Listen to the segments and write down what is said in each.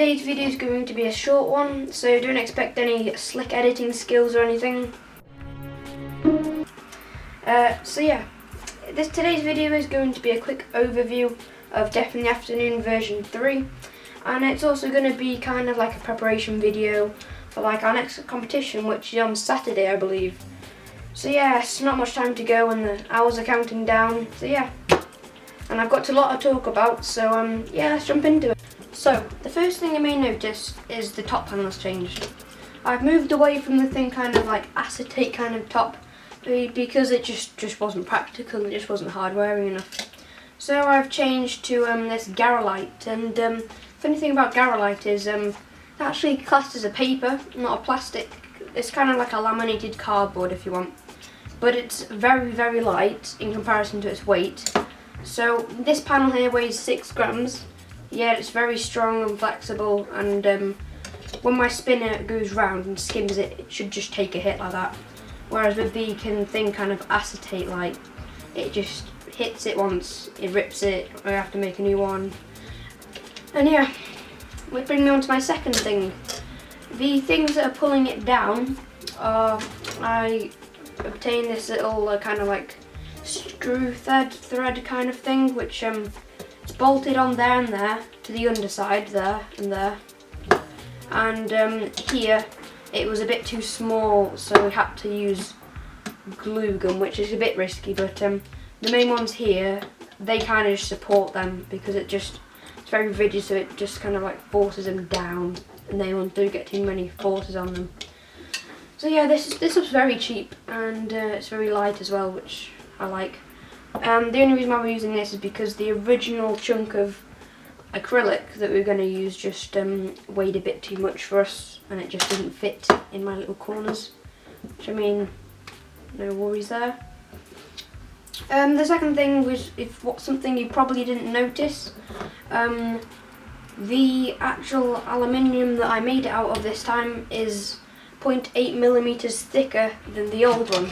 today's video is going to be a short one, so don't expect any slick editing skills or anything. Today's video is going to be a quick overview of Death in the Afternoon version 3, and it's also going to be kind of like a preparation video for like our next competition, which is on Saturday, I believe. So yeah, it's not much time to go and the hours are counting down, so yeah. And I've got a lot to talk about, so yeah, let's jump into it. So, the first thing you may notice is the top panel has changed. I've moved away from the thing kind of like acetate kind of top because it just wasn't practical, it just wasn't hard wearing enough. So I've changed to this Garolite, and funny thing about Garolite is it's actually classed as a paper, not a plastic. It's kind of like a laminated cardboard if you want, but it's very light in comparison to its weight. So this panel here weighs 6 grams. Yeah, it's very strong and flexible, and when my spinner goes round and skims it, it should just take a hit like that. Whereas with the thing kind of acetate like, it just hits it once, it rips it, I have to make a new one. And yeah, which brings me on to my second thing. The things that are pulling it down are, I obtained this little kind of like screw thread kind of thing, which it's bolted on there and there to the underside, there and there. And here it was a bit too small, so we had to use glue gun, which is a bit risky, but the main ones here, they kind of support them because it's very rigid, so it just kind of like forces them down, and they don't get too many forces on them. So yeah, this was very cheap, and it's very light as well, which I like. The only reason why we're using this is because the original chunk of acrylic that we were going to use just weighed a bit too much for us, and it just didn't fit in my little corners, which I mean, no worries there. The second thing was something you probably didn't notice. The actual aluminium that I made it out of this time is 0.8 millimeters thicker than the old one.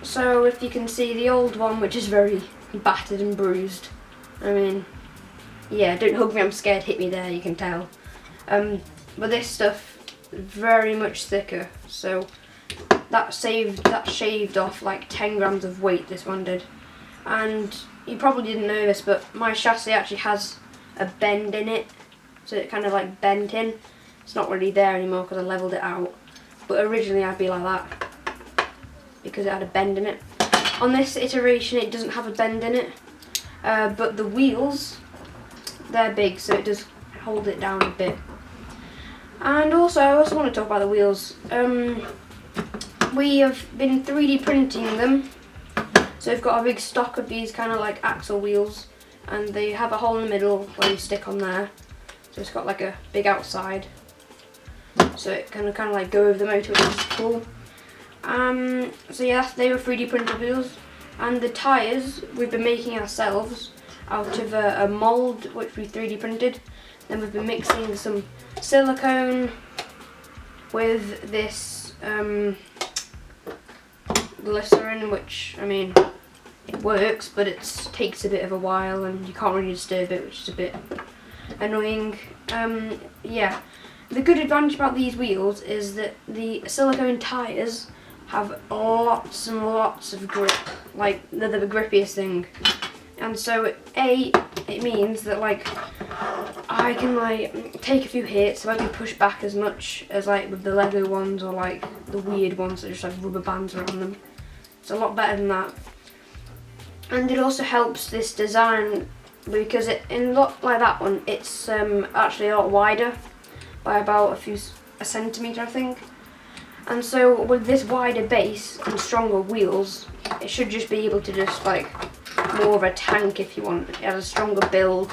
So if you can see the old one, which is very battered and bruised, I mean, yeah, don't hug me, I'm scared, hit me there, you can tell. But this stuff, very much thicker, so that shaved off like 10 grams of weight, this one did. And you probably didn't know this, but my chassis actually has a bend in it, so it kind of like bent in. It's not really there anymore because I leveled it out, but originally I'd be like that because it had a bend in it. On this iteration it doesn't have a bend in it, but the wheels, they're big, so it does hold it down a bit. And also I also want to talk about the wheels. We have been 3D printing them, so we've got a big stock of these kind of like axle wheels, and they have a hole in the middle where you stick on there, so it's got like a big outside, so it can kind of like go over the motor, which is cool. So yeah, they were 3D printed wheels, and the tyres we've been making ourselves out of a mould which we 3D printed. Then we've been mixing some silicone with this glycerin, which I mean, it works, but it takes a bit of a while and you can't really disturb it, which is a bit annoying. Yeah, the good advantage about these wheels is that the silicone tyres have lots and lots of grip, like they're the grippiest thing. And so it means that like I can like take a few hits, I won't be pushed back as much as like with the Lego ones or like the weird ones that just have rubber bands around them. It's a lot better than that. And it also helps this design because in a lot like that one, it's actually a lot wider by about a centimetre, I think. And so with this wider base and stronger wheels, it should just be able to just like more of a tank if you want. It has a stronger build,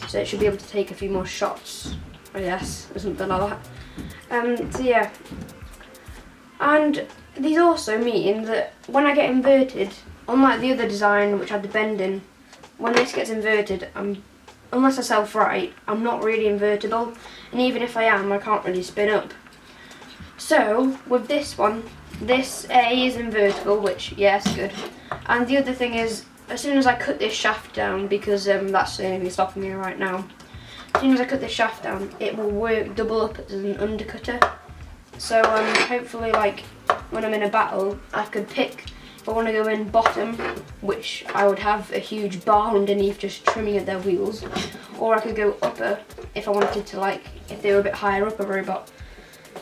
so it should be able to take a few more shots, I guess, or something like that. So yeah. And these also mean that when I get inverted, unlike the other design which had the bending, when this gets inverted, unless I self-right, I'm not really invertible, and even if I am, I can't really spin up. So with this one, this A is invertible, which yes, good. And the other thing is, as soon as I cut this shaft down, because that's the only thing stopping me right now, as soon as I cut the shaft down, it will work double up as an undercutter. So hopefully, like when I'm in a battle, I could pick if I want to go in bottom, which I would have a huge bar underneath just trimming at their wheels, or I could go upper if I wanted to, like if they were a bit higher up a robot.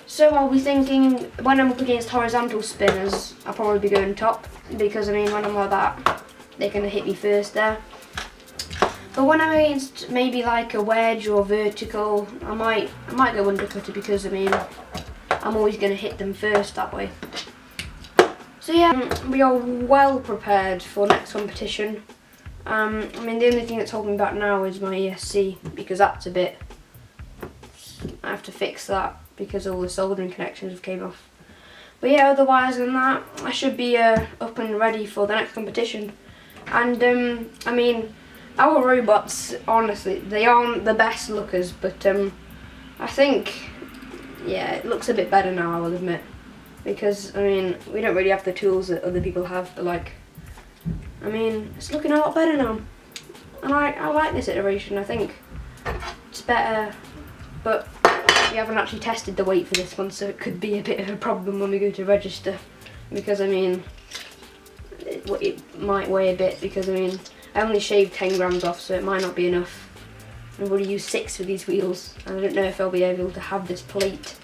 So I'll be thinking when I'm up against horizontal spinners, I'll probably be going top, because I mean when I'm like that, they're gonna hit me first there. But when I'm against maybe like a wedge or vertical, I might go undercutter, because I mean I'm always gonna hit them first that way. So yeah, we are well prepared for next competition. I mean the only thing that's holding me back now is my ESC, because that's a bit, I have to fix that because all the soldering connections have came off. But yeah, otherwise than that, I should be up and ready for the next competition. And I mean, our robots, honestly, they aren't the best lookers, but I think, yeah, it looks a bit better now, I will admit. Because, I mean, we don't really have the tools that other people have, but like, I mean, it's looking a lot better now. And I like this iteration, I think it's better, but we haven't actually tested the weight for this one, so it could be a bit of a problem when we go to register. Because, I mean, it might weigh a bit, because, I mean, I only shaved 10 grams off, so it might not be enough. I've already used 6 for these wheels, and I don't know if I'll be able to have this plate.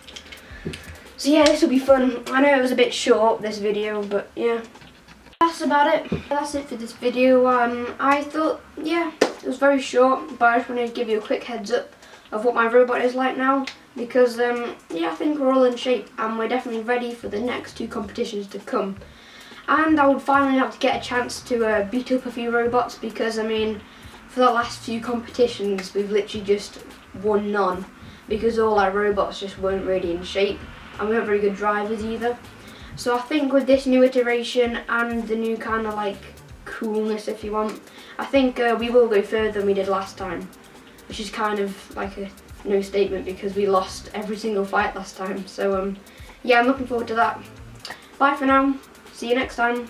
So yeah, this will be fun. I know it was a bit short, this video, but yeah. That's about it. That's it for this video. I thought, yeah, it was very short, but I just wanted to give you a quick heads up of what my robot is like now, because yeah, I think we're all in shape, and we're definitely ready for the next 2 competitions to come. And I would finally like to get a chance to beat up a few robots, because I mean, for the last few competitions we've literally just won none, because all our robots just weren't really in shape, and we weren't very good drivers either. So I think with this new iteration and the new kind of like coolness, if you want, I think we will go further than we did last time, which is kind of like a no statement, because we lost every single fight last time. So yeah, I'm looking forward to that. Bye for now. See you next time.